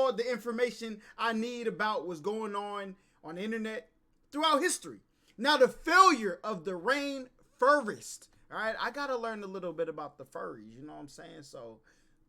all the information I need about what's going on the internet throughout history. Now, the failure of the Rainfurrest. All right, I gotta learn a little bit about the furries, you know what I'm saying? So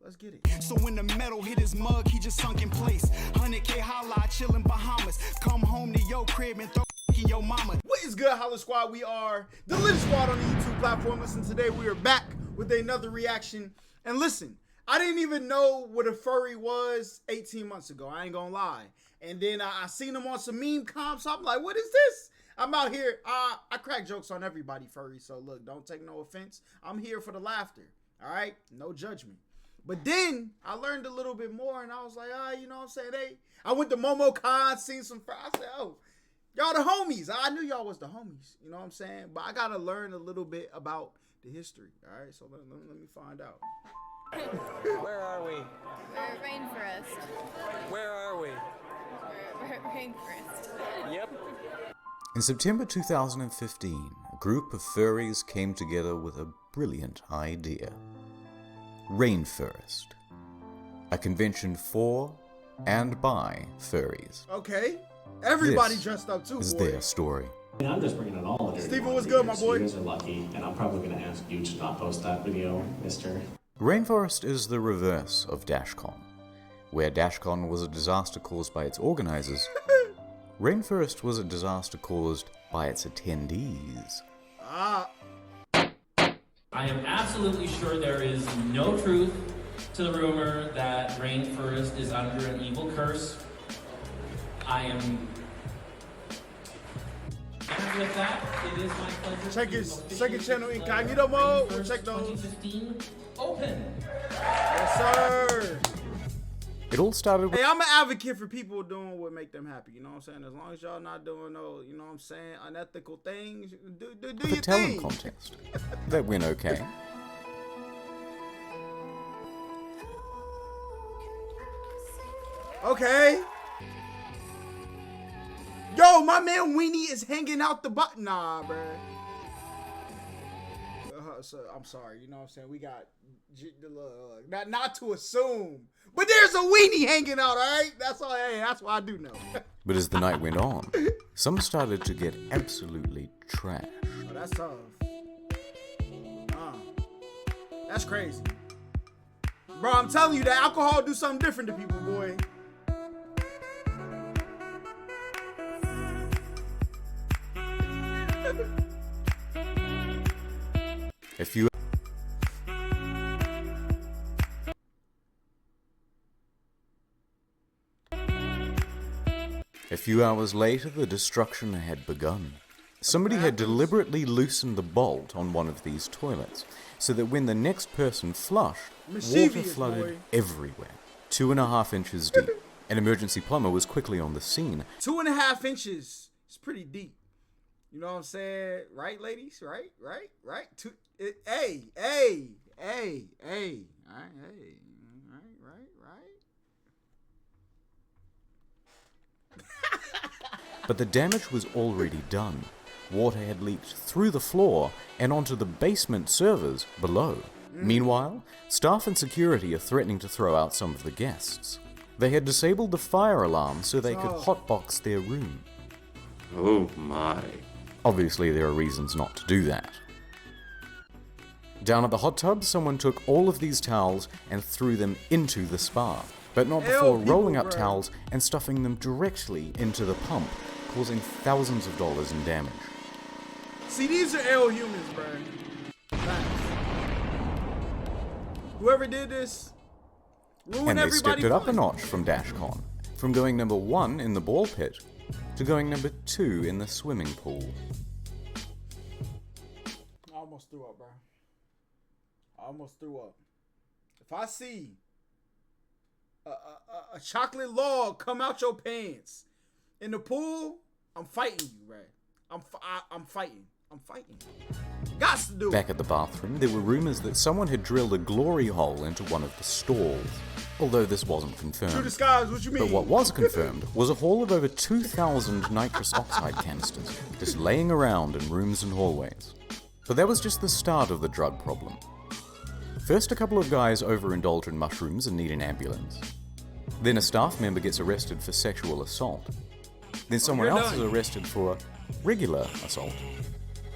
let's get it. So when the metal hit his mug, he just sunk in place. 100K Holla, chillin' Bahamas. Come home to your crib and throw in your mama. What is good, HollaSquad? We are the lit squad on the YouTube platform. Listen, today we are back with another reaction. And listen, I didn't even know what a furry was 18 months ago. I ain't gonna lie. And then I seen them on some meme comps. So I'm like, what is this? I'm out here. I crack jokes on everybody furry. So look, don't take no offense. I'm here for the laughter. All right? No judgment. But then I learned a little bit more and I was like, you know what I'm saying? I went to MomoCon, seen some fur. I said, oh, y'all the homies. I knew y'all was the homies. You know what I'm saying? But I got to learn a little bit about the history. All right? So let me find out. Where are we? We're at Rainfurrest. Where are we? We're at Rainfurrest. Yep. In September 2015, a group of furries came together with a brilliant idea. Rainfurrest, a convention for and by furries. Okay. Everybody This dressed up too, is boy. their story. I'm just bringing it all to Steven, what's good, my boy? You guys are lucky, and I'm probably going to ask you to not post that video, mister. Rainforest is the reverse of DashCon. Where DashCon was a disaster caused by its organizers, Rainforest was a disaster caused by its attendees. I am absolutely sure there is no truth to the rumor that Rainfurrest is under an evil curse. And with that, it is my pleasure Check to his officially second channel declare incognito mode. We'll Rainfurrest check those. 2015 open. Yes, sir. It all started with Hey, I'm an advocate for people doing what make them happy. You know what I'm saying? As long as y'all not doing no, you know what I'm saying, unethical things, do the your talent thing. contest. That went okay. Okay. Yo, my man Weenie is hanging out the butt. Nah, bruh. So, I'm sorry. You know what I'm saying? We got not to assume, but there's a weenie hanging out. All right, that's all. Hey, that's what I do know. But as the night went on, some started to get absolutely trashed. Oh, that's tough. That's crazy, bro. I'm telling you that alcohol do something different to people, boy. A few hours later, the destruction had begun. Somebody had deliberately loosened the bolt on one of these toilets, so that when the next person flushed, water Mischievous, flooded boy. everywhere, 2.5 inches deep. An emergency plumber was quickly on the scene. 2.5 inches. It's pretty deep. You know what I'm saying? Right, ladies? Right? Hey. All right, hey. Right. But the damage was already done. Water had leaked through the floor and onto the basement servers below. Meanwhile, staff and security are threatening to throw out some of the guests. They had disabled the fire alarm so they could hotbox their room. Oh my. Obviously, there are reasons not to do that. Down at the hot tub, someone took all of these towels and threw them into the spa, but not before rolling up towels and stuffing them directly into the pump, causing thousands of dollars in damage. See, these are ill humans, bro. Whoever did this ruined And they everybody. stepped it up a notch from DashCon, from going number 1 in the ball pit to going number 2 in the swimming pool. I almost threw up, bro. I almost threw up. If I see a chocolate log come out your pants in the pool, I'm fighting you, bro. I'm fighting. Got to do it. Back at the bathroom, there were rumors that someone had drilled a glory hole into one of the stalls, although this wasn't confirmed. True disguise, what you mean? But what was confirmed was a haul of over 2,000 nitrous oxide canisters, just laying around in rooms and hallways. But that was just the start of the drug problem. First, a couple of guys overindulge in mushrooms and need an ambulance. Then a staff member gets arrested for sexual assault. Then someone you're else done. is arrested for regular assault.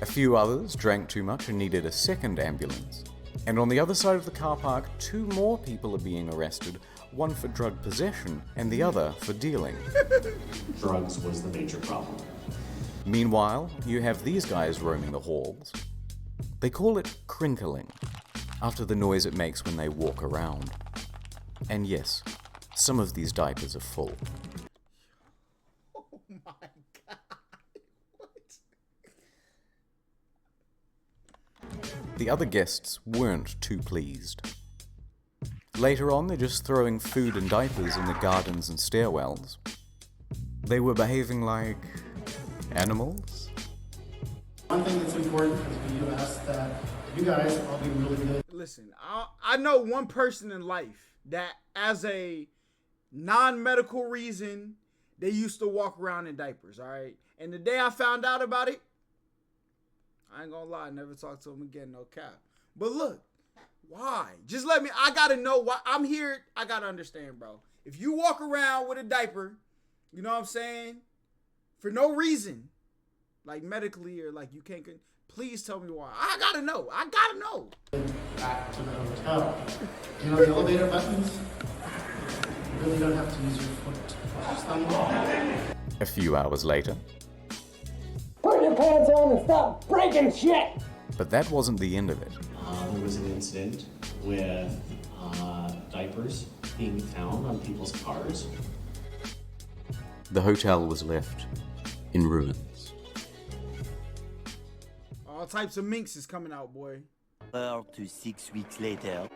A few others drank too much and needed a second ambulance. And on the other side of the car park, 2 more people are being arrested, one for drug possession and the other for dealing. Drugs was the major problem. Meanwhile, you have these guys roaming the halls. They call it crinkling, after the noise it makes when they walk around. And yes, some of these diapers are full. Oh my god. What? The other guests weren't too pleased. Later on, they're just throwing food and diapers in the gardens and stairwells. They were behaving like animals? One thing that's important is we do ask that you guys all be really good. Listen, I know one person in life that, as a non-medical reason, they used to walk around in diapers, all right? And the day I found out about it, I ain't gonna lie, I never talked to him again, no cap. But look, why? Just let me, I gotta know why. I'm here, I gotta understand, bro. If you walk around with a diaper, you know what I'm saying? For no reason, like medically or like you can't, please tell me why. I gotta know. I gotta know. Back to the hotel. You know the elevator buttons? You really don't have to use your foot to push them. A few hours later. Put your pants on and stop breaking shit! But that wasn't the end of it. There was an incident with diapers being found on people's cars. The hotel was left in ruins. All types of minks is coming out, boy. 4 to 6 weeks later.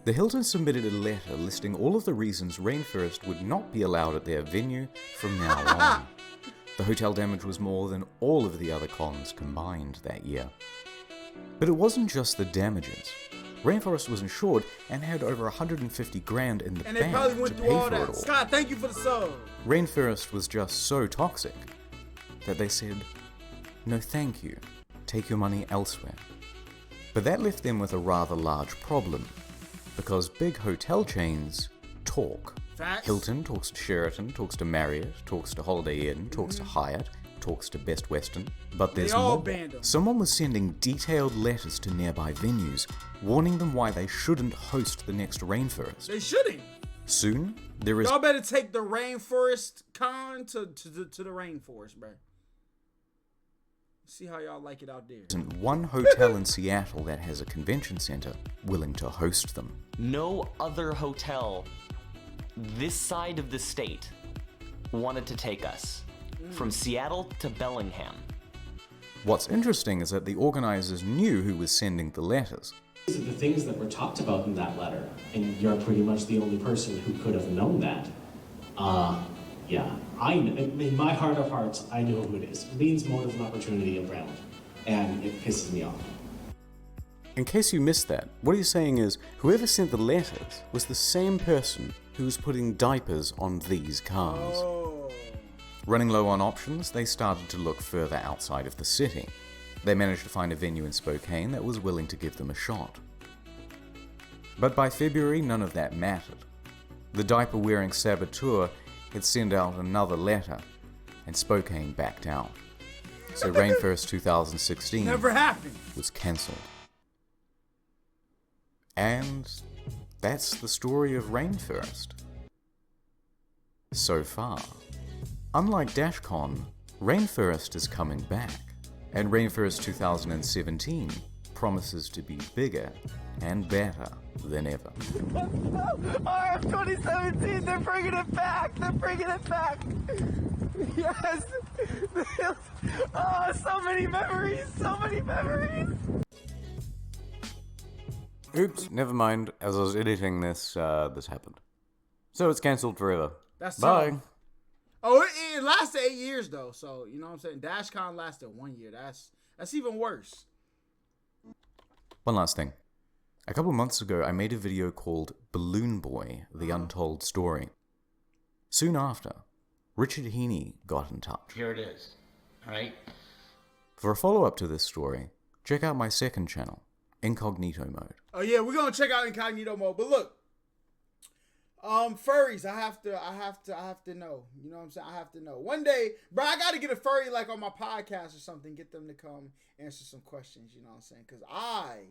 The Hilton submitted a letter listing all of the reasons Rainfurrest would not be allowed at their venue from now on. The hotel damage was more than all of the other cons combined that year. But it wasn't just the damages. Rainfurrest was insured and had over 150 grand in the And they bank probably to went pay through all for it that. all. Scott, thank you for the sub. Rainfurrest was just so toxic that they said, no thank you, take your money elsewhere. But that left them with a rather large problem, because big hotel chains talk. Facts. Hilton talks to Sheraton, talks to Marriott, talks to Holiday Inn, talks to Hyatt, talks to Best Western, but there's They all more. banned 'em. Someone was sending detailed letters to nearby venues, warning them why they shouldn't host the next Rainfurrest. They shouldn't. Soon, there is Y'all better take the Rainforest con to the rainforest, bro. See how y'all like it out there. isn't one hotel in Seattle that has a convention center willing to host them. No other hotel this side of the state wanted to take us. From Seattle to Bellingham. What's interesting is that the organizers knew who was sending the letters. These are the things that were talked about in that letter, and you're pretty much the only person who could have known that. Yeah, in my heart of hearts, I know who it is. Lean's motive and opportunity around, and it pisses me off. In case you missed that, what he's saying is whoever sent the letters was the same person who was putting diapers on these cars. Running low on options, they started to look further outside of the city. They managed to find a venue in Spokane that was willing to give them a shot. But by February, none of that mattered. The diaper-wearing saboteur had sent out another letter, and Spokane backed out. So Rainfurrest 2016 Never happened. was cancelled. And that's the story of Rainfurrest. So far. Unlike DashCon, Rainfurrest is coming back, and Rainfurrest 2017 promises to be bigger and better than ever. RF 2017, they're bringing it back! They're bringing it back! Yes! Oh, so many memories! So many memories! Oops, never mind. As I was editing this, this happened. So it's cancelled forever. That's Bye. tough. Oh, it lasted 8 years though, so you know what I'm saying. DashCon lasted 1 year. That's even worse. One last thing. A couple months ago, I made a video called Balloon Boy: The Untold Story. Soon after, Richard Heaney got in touch. Here it is. Alright? For a follow-up to this story, check out my second channel, Incognito Mode. Oh yeah, we're gonna check out Incognito Mode. But look, Furries, I have to know. You know what I'm saying? I have to know. One day, bro, I gotta get a furry like on my podcast or something, get them to come answer some questions, you know what I'm saying? Cause I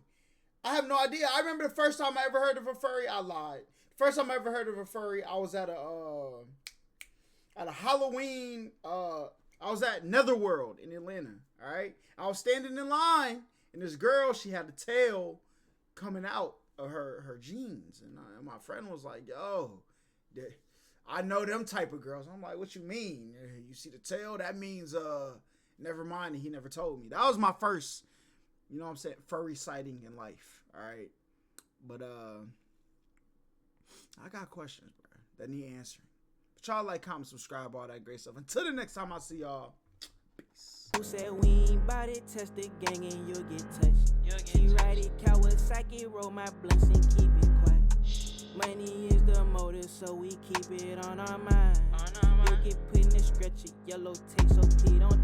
have no idea. I remember the first time I ever heard of a furry, I lied. First time I ever heard of a furry, I was at a Halloween, I was at Netherworld in Atlanta, all right? I was standing in line, and this girl, she had a tail coming out of her jeans, and my friend was like, yo, I know them type of girls. I'm like, what you mean? You see the tail? That means, never mind, he never told me. That was my first, you know what I'm saying, furry sighting in life, all right? But, I got questions, bro, that need answering. But y'all like, comment, subscribe, all that great stuff. Until the next time I see y'all, peace. Who said we ain't bout it? Test the gang and you'll get touched. She ride it, Kawasaki, roll my blunts and keep it quiet. Money is the motive, so we keep it on our mind. You get put in the stretcher, yellow tape, so please don't